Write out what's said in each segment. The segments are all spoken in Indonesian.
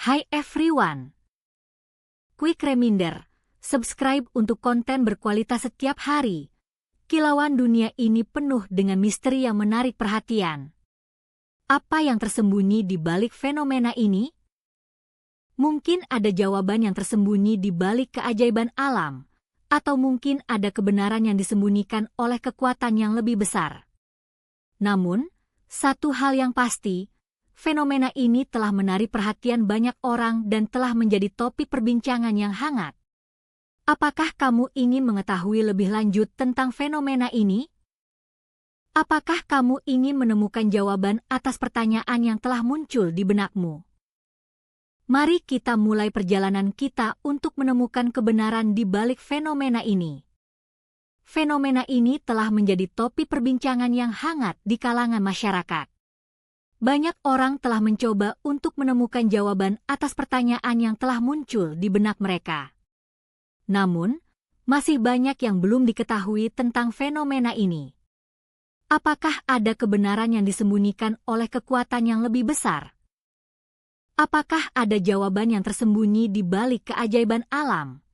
Hai everyone. Quick reminder, subscribe untuk konten berkualitas setiap hari. Kilauan dunia ini penuh dengan misteri yang menarik perhatian. Apa yang tersembunyi di balik fenomena ini? Mungkin ada jawaban yang tersembunyi di balik keajaiban alam, atau mungkin ada kebenaran yang disembunyikan oleh kekuatan yang lebih besar. Namun, satu hal yang pasti, fenomena ini telah menarik perhatian banyak orang dan telah menjadi topik perbincangan yang hangat. Apakah kamu ingin mengetahui lebih lanjut tentang fenomena ini? Apakah kamu ingin menemukan jawaban atas pertanyaan yang telah muncul di benakmu? Mari kita mulai perjalanan kita untuk menemukan kebenaran di balik fenomena ini. Fenomena ini telah menjadi topik perbincangan yang hangat di kalangan masyarakat. Banyak orang telah mencoba untuk menemukan jawaban atas pertanyaan yang telah muncul di benak mereka. Namun, masih banyak yang belum diketahui tentang fenomena ini. Apakah ada kebenaran yang disembunyikan oleh kekuatan yang lebih besar? Apakah ada jawaban yang tersembunyi di balik keajaiban alam?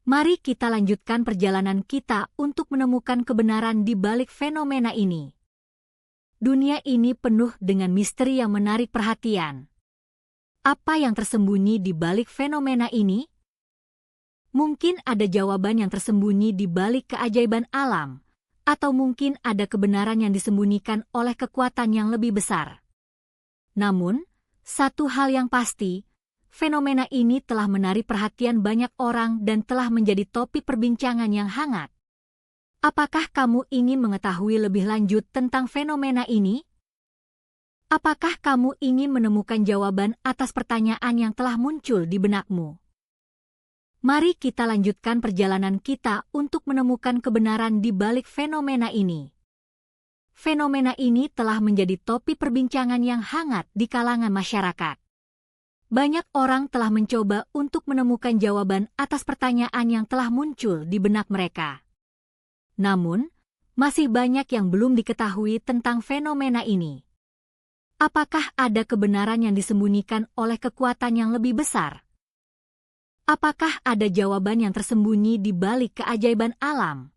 Mari kita lanjutkan perjalanan kita untuk menemukan kebenaran di balik fenomena ini. Dunia ini penuh dengan misteri yang menarik perhatian. Apa yang tersembunyi di balik fenomena ini? Mungkin ada jawaban yang tersembunyi di balik keajaiban alam, atau mungkin ada kebenaran yang disembunyikan oleh kekuatan yang lebih besar. Namun, satu hal yang pasti, fenomena ini telah menarik perhatian banyak orang dan telah menjadi topik perbincangan yang hangat. Apakah kamu ingin mengetahui lebih lanjut tentang fenomena ini? Apakah kamu ingin menemukan jawaban atas pertanyaan yang telah muncul di benakmu? Mari kita lanjutkan perjalanan kita untuk menemukan kebenaran di balik fenomena ini. Fenomena ini telah menjadi topik perbincangan yang hangat di kalangan masyarakat. Banyak orang telah mencoba untuk menemukan jawaban atas pertanyaan yang telah muncul di benak mereka. Namun, masih banyak yang belum diketahui tentang fenomena ini. Apakah ada kebenaran yang disembunyikan oleh kekuatan yang lebih besar? Apakah ada jawaban yang tersembunyi di balik keajaiban alam?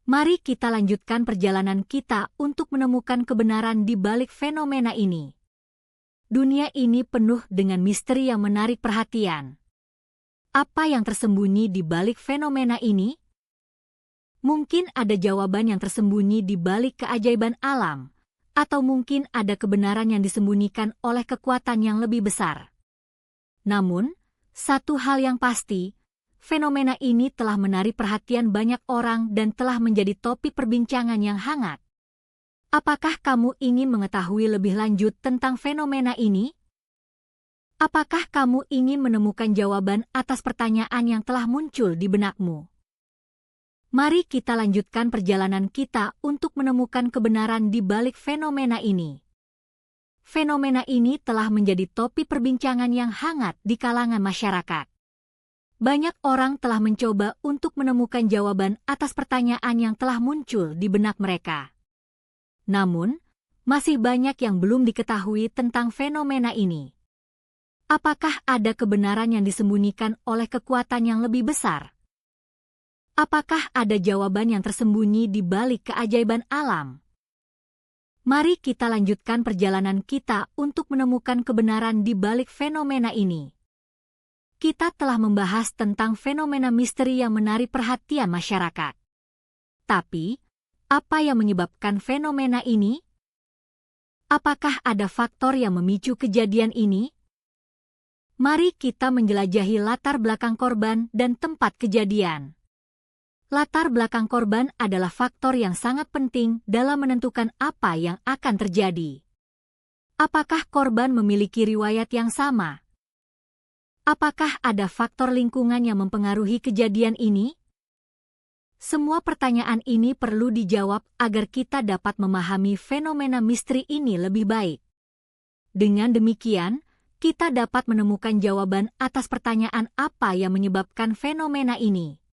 Mari kita lanjutkan perjalanan kita untuk menemukan kebenaran di balik fenomena ini. Dunia ini penuh dengan misteri yang menarik perhatian. Apa yang tersembunyi di balik fenomena ini? Mungkin ada jawaban yang tersembunyi di balik keajaiban alam, atau mungkin ada kebenaran yang disembunyikan oleh kekuatan yang lebih besar. Namun, satu hal yang pasti, fenomena ini telah menarik perhatian banyak orang dan telah menjadi topik perbincangan yang hangat. Apakah kamu ingin mengetahui lebih lanjut tentang fenomena ini? Apakah kamu ingin menemukan jawaban atas pertanyaan yang telah muncul di benakmu? Mari kita lanjutkan perjalanan kita untuk menemukan kebenaran di balik fenomena ini. Fenomena ini telah menjadi topik perbincangan yang hangat di kalangan masyarakat. Banyak orang telah mencoba untuk menemukan jawaban atas pertanyaan yang telah muncul di benak mereka. Namun, masih banyak yang belum diketahui tentang fenomena ini. Apakah ada kebenaran yang disembunyikan oleh kekuatan yang lebih besar? Apakah ada jawaban yang tersembunyi di balik keajaiban alam? Mari kita lanjutkan perjalanan kita untuk menemukan kebenaran di balik fenomena ini. Kita telah membahas tentang fenomena misteri yang menarik perhatian masyarakat. Tapi, apa yang menyebabkan fenomena ini? Apakah ada faktor yang memicu kejadian ini? Mari kita menjelajahi latar belakang korban dan tempat kejadian. Latar belakang korban adalah faktor yang sangat penting dalam menentukan apa yang akan terjadi. Apakah korban memiliki riwayat yang sama? Apakah ada faktor lingkungan yang mempengaruhi kejadian ini? Semua pertanyaan ini perlu dijawab agar kita dapat memahami fenomena misteri ini lebih baik. Dengan demikian, kita dapat menemukan jawaban atas pertanyaan apa yang menyebabkan fenomena ini.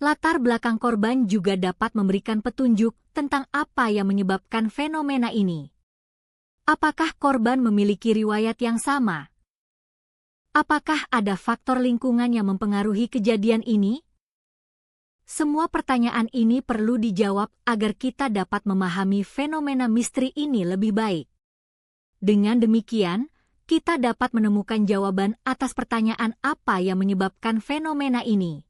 Latar belakang korban juga dapat memberikan petunjuk tentang apa yang menyebabkan fenomena ini. Apakah korban memiliki riwayat yang sama? Apakah ada faktor lingkungan yang mempengaruhi kejadian ini? Semua pertanyaan ini perlu dijawab agar kita dapat memahami fenomena misteri ini lebih baik. Dengan demikian, kita dapat menemukan jawaban atas pertanyaan apa yang menyebabkan fenomena ini.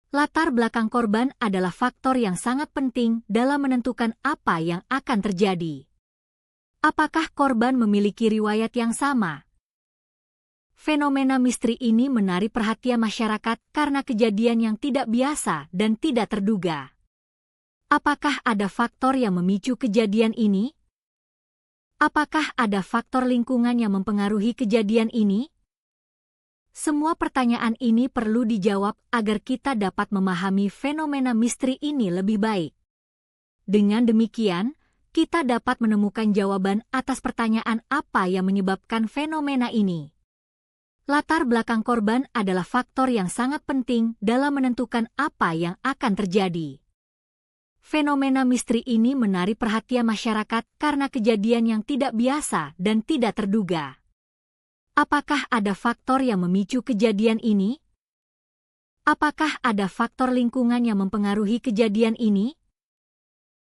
Latar belakang korban adalah faktor yang sangat penting dalam menentukan apa yang akan terjadi. Apakah korban memiliki riwayat yang sama? Fenomena misteri ini menarik perhatian masyarakat karena kejadian yang tidak biasa dan tidak terduga. Apakah ada faktor yang memicu kejadian ini? Apakah ada faktor lingkungan yang mempengaruhi kejadian ini? Semua pertanyaan ini perlu dijawab agar kita dapat memahami fenomena misteri ini lebih baik. Dengan demikian, kita dapat menemukan jawaban atas pertanyaan apa yang menyebabkan fenomena ini. Latar belakang korban adalah faktor yang sangat penting dalam menentukan apa yang akan terjadi. Fenomena misteri ini menarik perhatian masyarakat karena kejadian yang tidak biasa dan tidak terduga. Apakah ada faktor yang memicu kejadian ini? Apakah ada faktor lingkungan yang mempengaruhi kejadian ini?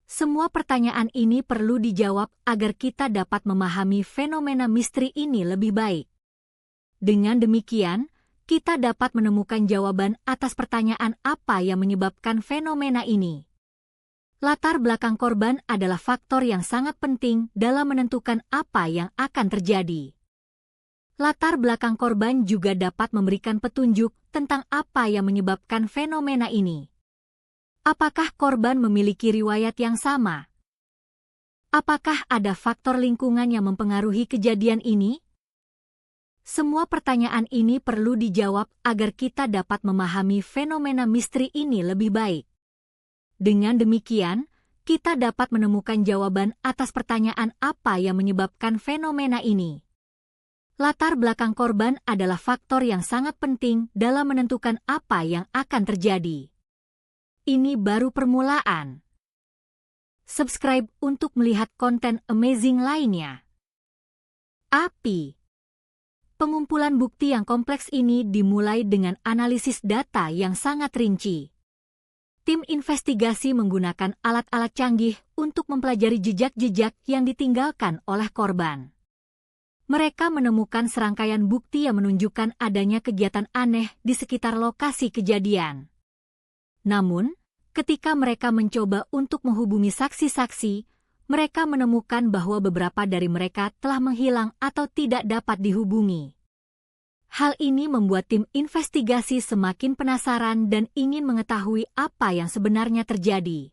Semua pertanyaan ini perlu dijawab agar kita dapat memahami fenomena misteri ini lebih baik. Dengan demikian, kita dapat menemukan jawaban atas pertanyaan apa yang menyebabkan fenomena ini. Latar belakang korban adalah faktor yang sangat penting dalam menentukan apa yang akan terjadi. Latar belakang korban juga dapat memberikan petunjuk tentang apa yang menyebabkan fenomena ini. Apakah korban memiliki riwayat yang sama? Apakah ada faktor lingkungan yang mempengaruhi kejadian ini? Semua pertanyaan ini perlu dijawab agar kita dapat memahami fenomena misteri ini lebih baik. Dengan demikian, kita dapat menemukan jawaban atas pertanyaan apa yang menyebabkan fenomena ini. Latar belakang korban adalah faktor yang sangat penting dalam menentukan apa yang akan terjadi. Ini baru permulaan. Subscribe untuk melihat konten amazing lainnya. API. Pengumpulan bukti yang kompleks ini dimulai dengan analisis data yang sangat rinci. Tim investigasi menggunakan alat-alat canggih untuk mempelajari jejak-jejak yang ditinggalkan oleh korban. Mereka menemukan serangkaian bukti yang menunjukkan adanya kegiatan aneh di sekitar lokasi kejadian. Namun, ketika mereka mencoba untuk menghubungi saksi-saksi, mereka menemukan bahwa beberapa dari mereka telah menghilang atau tidak dapat dihubungi. Hal ini membuat tim investigasi semakin penasaran dan ingin mengetahui apa yang sebenarnya terjadi.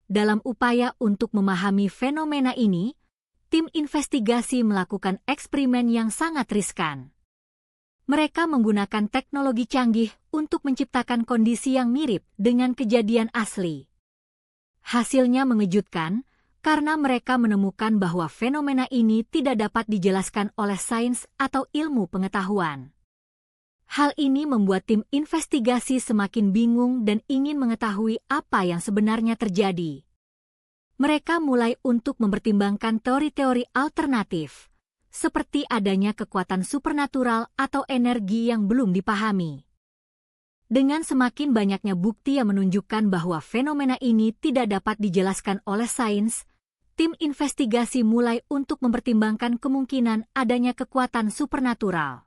Dalam upaya untuk memahami fenomena ini, tim investigasi melakukan eksperimen yang sangat riskan. Mereka menggunakan teknologi canggih untuk menciptakan kondisi yang mirip dengan kejadian asli. Hasilnya mengejutkan karena mereka menemukan bahwa fenomena ini tidak dapat dijelaskan oleh sains atau ilmu pengetahuan. Hal ini membuat tim investigasi semakin bingung dan ingin mengetahui apa yang sebenarnya terjadi. Mereka mulai untuk mempertimbangkan teori-teori alternatif, seperti adanya kekuatan supernatural atau energi yang belum dipahami. Dengan semakin banyaknya bukti yang menunjukkan bahwa fenomena ini tidak dapat dijelaskan oleh sains, tim investigasi mulai untuk mempertimbangkan kemungkinan adanya kekuatan supernatural.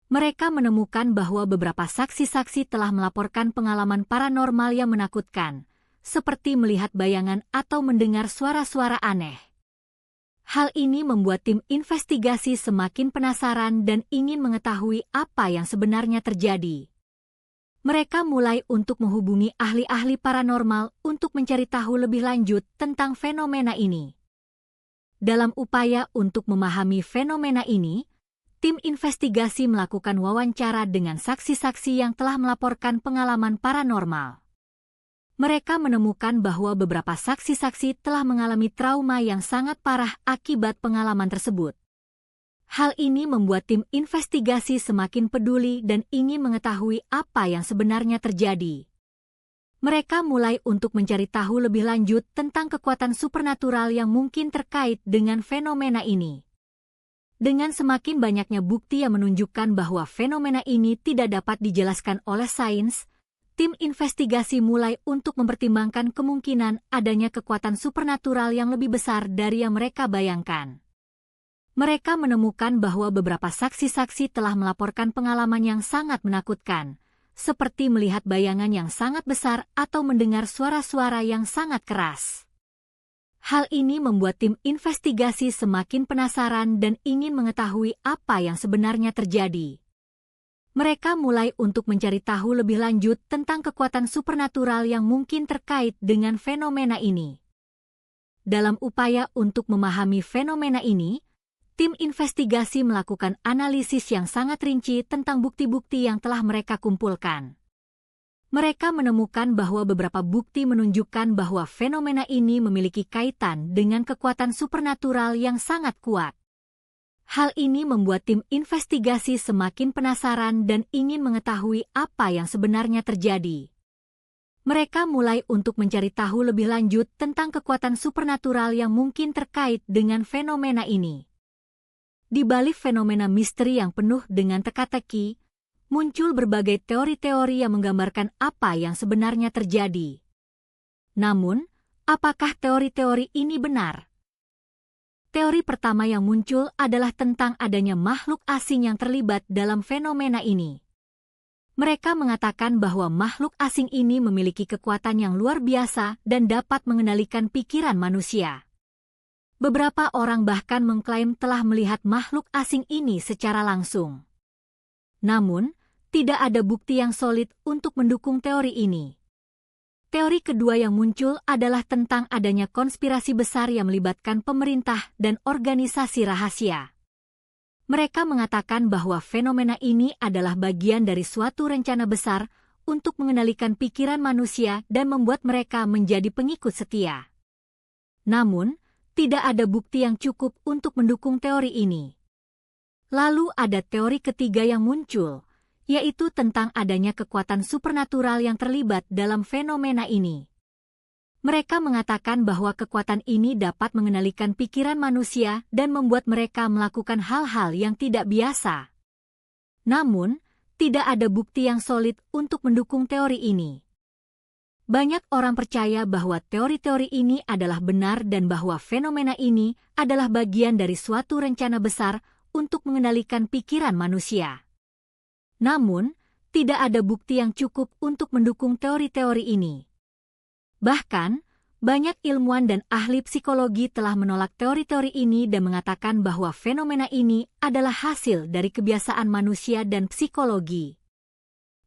Mereka menemukan bahwa beberapa saksi-saksi telah melaporkan pengalaman paranormal yang menakutkan, seperti melihat bayangan atau mendengar suara-suara aneh. Hal ini membuat tim investigasi semakin penasaran dan ingin mengetahui apa yang sebenarnya terjadi. Mereka mulai untuk menghubungi ahli-ahli paranormal untuk mencari tahu lebih lanjut tentang fenomena ini. Dalam upaya untuk memahami fenomena ini, tim investigasi melakukan wawancara dengan saksi-saksi yang telah melaporkan pengalaman paranormal. Mereka menemukan bahwa beberapa saksi-saksi telah mengalami trauma yang sangat parah akibat pengalaman tersebut. Hal ini membuat tim investigasi semakin peduli dan ingin mengetahui apa yang sebenarnya terjadi. Mereka mulai untuk mencari tahu lebih lanjut tentang kekuatan supernatural yang mungkin terkait dengan fenomena ini. Dengan semakin banyaknya bukti yang menunjukkan bahwa fenomena ini tidak dapat dijelaskan oleh sains, tim investigasi mulai untuk mempertimbangkan kemungkinan adanya kekuatan supernatural yang lebih besar dari yang mereka bayangkan. Mereka menemukan bahwa beberapa saksi-saksi telah melaporkan pengalaman yang sangat menakutkan, seperti melihat bayangan yang sangat besar atau mendengar suara-suara yang sangat keras. Hal ini membuat tim investigasi semakin penasaran dan ingin mengetahui apa yang sebenarnya terjadi. Mereka mulai untuk mencari tahu lebih lanjut tentang kekuatan supernatural yang mungkin terkait dengan fenomena ini. Dalam upaya untuk memahami fenomena ini, tim investigasi melakukan analisis yang sangat rinci tentang bukti-bukti yang telah mereka kumpulkan. Mereka menemukan bahwa beberapa bukti menunjukkan bahwa fenomena ini memiliki kaitan dengan kekuatan supernatural yang sangat kuat. Hal ini membuat tim investigasi semakin penasaran dan ingin mengetahui apa yang sebenarnya terjadi. Mereka mulai untuk mencari tahu lebih lanjut tentang kekuatan supernatural yang mungkin terkait dengan fenomena ini. Di balik fenomena misteri yang penuh dengan teka-teki, muncul berbagai teori-teori yang menggambarkan apa yang sebenarnya terjadi. Namun, apakah teori-teori ini benar? Teori pertama yang muncul adalah tentang adanya makhluk asing yang terlibat dalam fenomena ini. Mereka mengatakan bahwa makhluk asing ini memiliki kekuatan yang luar biasa dan dapat mengendalikan pikiran manusia. Beberapa orang bahkan mengklaim telah melihat makhluk asing ini secara langsung. Namun, tidak ada bukti yang solid untuk mendukung teori ini. Teori kedua yang muncul adalah tentang adanya konspirasi besar yang melibatkan pemerintah dan organisasi rahasia. Mereka mengatakan bahwa fenomena ini adalah bagian dari suatu rencana besar untuk mengendalikan pikiran manusia dan membuat mereka menjadi pengikut setia. Namun, tidak ada bukti yang cukup untuk mendukung teori ini. Lalu ada teori ketiga yang muncul, yaitu tentang adanya kekuatan supernatural yang terlibat dalam fenomena ini. Mereka mengatakan bahwa kekuatan ini dapat mengendalikan pikiran manusia dan membuat mereka melakukan hal-hal yang tidak biasa. Namun, tidak ada bukti yang solid untuk mendukung teori ini. Banyak orang percaya bahwa teori-teori ini adalah benar dan bahwa fenomena ini adalah bagian dari suatu rencana besar untuk mengendalikan pikiran manusia. Namun, tidak ada bukti yang cukup untuk mendukung teori-teori ini. Bahkan, banyak ilmuwan dan ahli psikologi telah menolak teori-teori ini dan mengatakan bahwa fenomena ini adalah hasil dari kebiasaan manusia dan psikologi.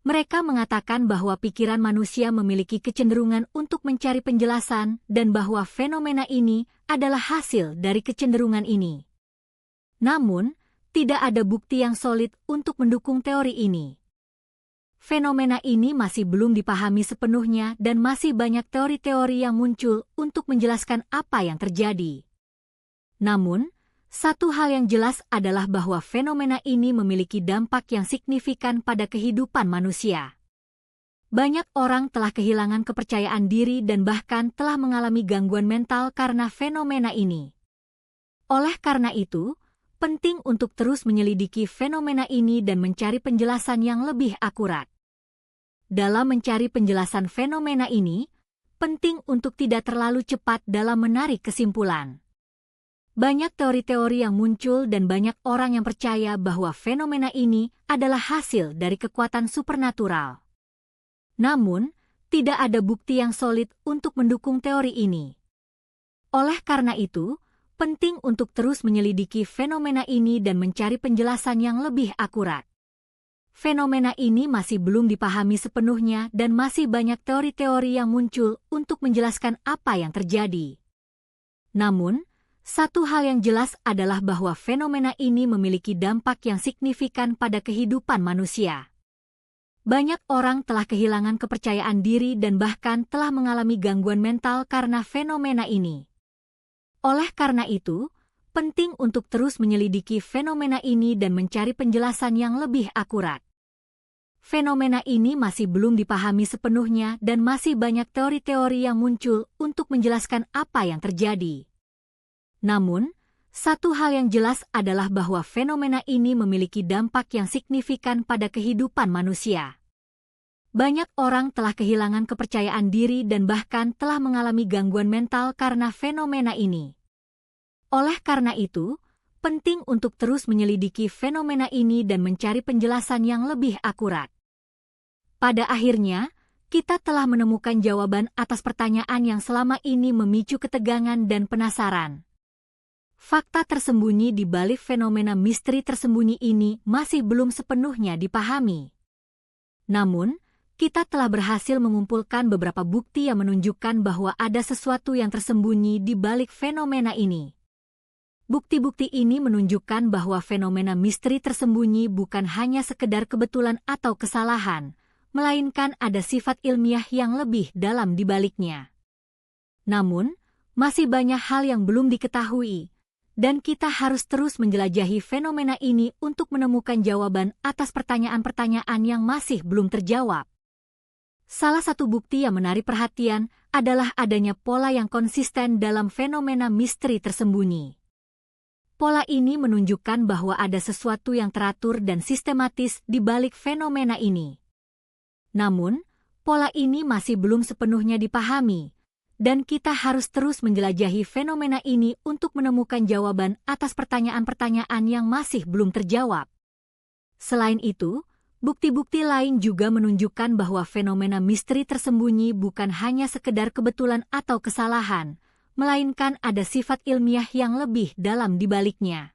Mereka mengatakan bahwa pikiran manusia memiliki kecenderungan untuk mencari penjelasan dan bahwa fenomena ini adalah hasil dari kecenderungan ini. Namun, tidak ada bukti yang solid untuk mendukung teori ini. Fenomena ini masih belum dipahami sepenuhnya dan masih banyak teori-teori yang muncul untuk menjelaskan apa yang terjadi. Namun, satu hal yang jelas adalah bahwa fenomena ini memiliki dampak yang signifikan pada kehidupan manusia. Banyak orang telah kehilangan kepercayaan diri dan bahkan telah mengalami gangguan mental karena fenomena ini. Oleh karena itu, penting untuk terus menyelidiki fenomena ini dan mencari penjelasan yang lebih akurat. Dalam mencari penjelasan fenomena ini, penting untuk tidak terlalu cepat dalam menarik kesimpulan. Banyak teori-teori yang muncul dan banyak orang yang percaya bahwa fenomena ini adalah hasil dari kekuatan supernatural. Namun, tidak ada bukti yang solid untuk mendukung teori ini. Oleh karena itu, penting untuk terus menyelidiki fenomena ini dan mencari penjelasan yang lebih akurat. Fenomena ini masih belum dipahami sepenuhnya dan masih banyak teori-teori yang muncul untuk menjelaskan apa yang terjadi. Namun, satu hal yang jelas adalah bahwa fenomena ini memiliki dampak yang signifikan pada kehidupan manusia. Banyak orang telah kehilangan kepercayaan diri dan bahkan telah mengalami gangguan mental karena fenomena ini. Oleh karena itu, penting untuk terus menyelidiki fenomena ini dan mencari penjelasan yang lebih akurat. fenomena ini masih belum dipahami sepenuhnya dan masih banyak teori-teori yang muncul untuk menjelaskan apa yang terjadi. Namun, satu hal yang jelas adalah bahwa fenomena ini memiliki dampak yang signifikan pada kehidupan manusia. Banyak orang telah kehilangan kepercayaan diri dan bahkan telah mengalami gangguan mental karena fenomena ini. Oleh karena itu, penting untuk terus menyelidiki fenomena ini dan mencari penjelasan yang lebih akurat. Pada akhirnya, kita telah menemukan jawaban atas pertanyaan yang selama ini memicu ketegangan dan penasaran. Fakta tersembunyi di balik fenomena misteri tersembunyi ini masih belum sepenuhnya dipahami. Namun, kita telah berhasil mengumpulkan beberapa bukti yang menunjukkan bahwa ada sesuatu yang tersembunyi di balik fenomena ini. Bukti-bukti ini menunjukkan bahwa fenomena misteri tersembunyi bukan hanya sekedar kebetulan atau kesalahan, melainkan ada sifat ilmiah yang lebih dalam di baliknya. Namun, masih banyak hal yang belum diketahui, dan kita harus terus menjelajahi fenomena ini untuk menemukan jawaban atas pertanyaan-pertanyaan yang masih belum terjawab. Salah satu bukti yang menarik perhatian adalah adanya pola yang konsisten dalam fenomena misteri tersembunyi. Pola ini menunjukkan bahwa ada sesuatu yang teratur dan sistematis di balik fenomena ini. Namun, pola ini masih belum sepenuhnya dipahami, dan kita harus terus menjelajahi fenomena ini untuk menemukan jawaban atas pertanyaan-pertanyaan yang masih belum terjawab. Selain itu, bukti-bukti lain juga menunjukkan bahwa fenomena misteri tersembunyi bukan hanya sekedar kebetulan atau kesalahan, melainkan ada sifat ilmiah yang lebih dalam di baliknya.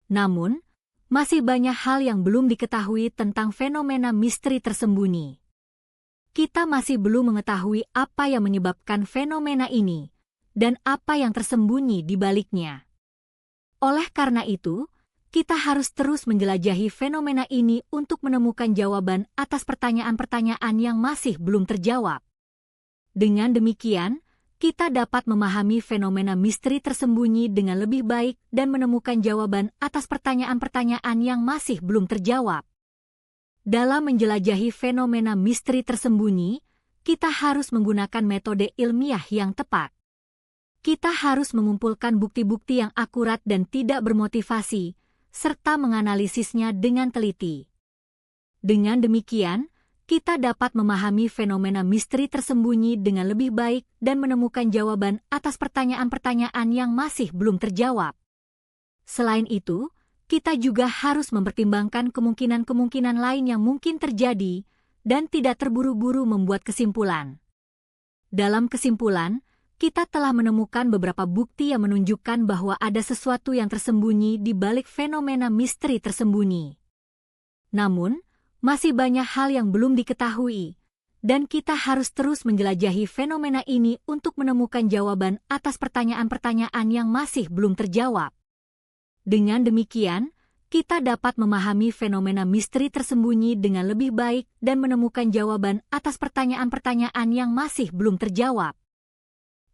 Namun, masih banyak hal yang belum diketahui tentang fenomena misteri tersembunyi. Kita masih belum mengetahui apa yang menyebabkan fenomena ini, dan apa yang tersembunyi di baliknya. Oleh karena itu, kita harus terus menjelajahi fenomena ini untuk menemukan jawaban atas pertanyaan-pertanyaan yang masih belum terjawab. Dengan demikian, kita dapat memahami fenomena misteri tersembunyi dengan lebih baik dan menemukan jawaban atas pertanyaan-pertanyaan yang masih belum terjawab. Dalam menjelajahi fenomena misteri tersembunyi, kita harus menggunakan metode ilmiah yang tepat. Kita harus mengumpulkan bukti-bukti yang akurat dan tidak bermotivasi, serta menganalisisnya dengan teliti. Dengan demikian, kita dapat memahami fenomena misteri tersembunyi dengan lebih baik dan menemukan jawaban atas pertanyaan-pertanyaan yang masih belum terjawab. Selain itu, kita juga harus mempertimbangkan kemungkinan-kemungkinan lain yang mungkin terjadi dan tidak terburu-buru membuat kesimpulan. Dalam kesimpulan, kita telah menemukan beberapa bukti yang menunjukkan bahwa ada sesuatu yang tersembunyi di balik fenomena misteri tersembunyi. Namun, masih banyak hal yang belum diketahui, dan kita harus terus menjelajahi fenomena ini untuk menemukan jawaban atas pertanyaan-pertanyaan yang masih belum terjawab. Dengan demikian, kita dapat memahami fenomena misteri tersembunyi dengan lebih baik dan menemukan jawaban atas pertanyaan-pertanyaan yang masih belum terjawab.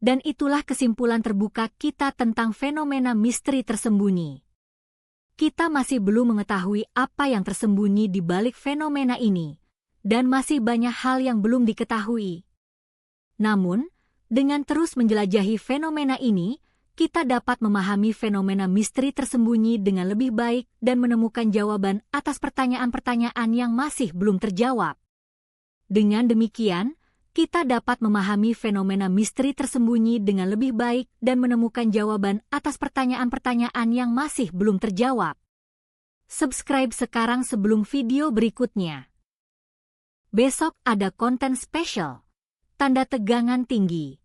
Dan itulah kesimpulan terbuka kita tentang fenomena misteri tersembunyi. Kita masih belum mengetahui apa yang tersembunyi di balik fenomena ini, dan masih banyak hal yang belum diketahui. Namun, dengan terus menjelajahi fenomena ini, kita dapat memahami fenomena misteri tersembunyi dengan lebih baik dan menemukan jawaban atas pertanyaan-pertanyaan yang masih belum terjawab. Dengan demikian, kita dapat memahami fenomena misteri tersembunyi dengan lebih baik dan menemukan jawaban atas pertanyaan-pertanyaan yang masih belum terjawab. Subscribe sekarang sebelum video berikutnya. Besok ada konten spesial. Tanda tegangan tinggi.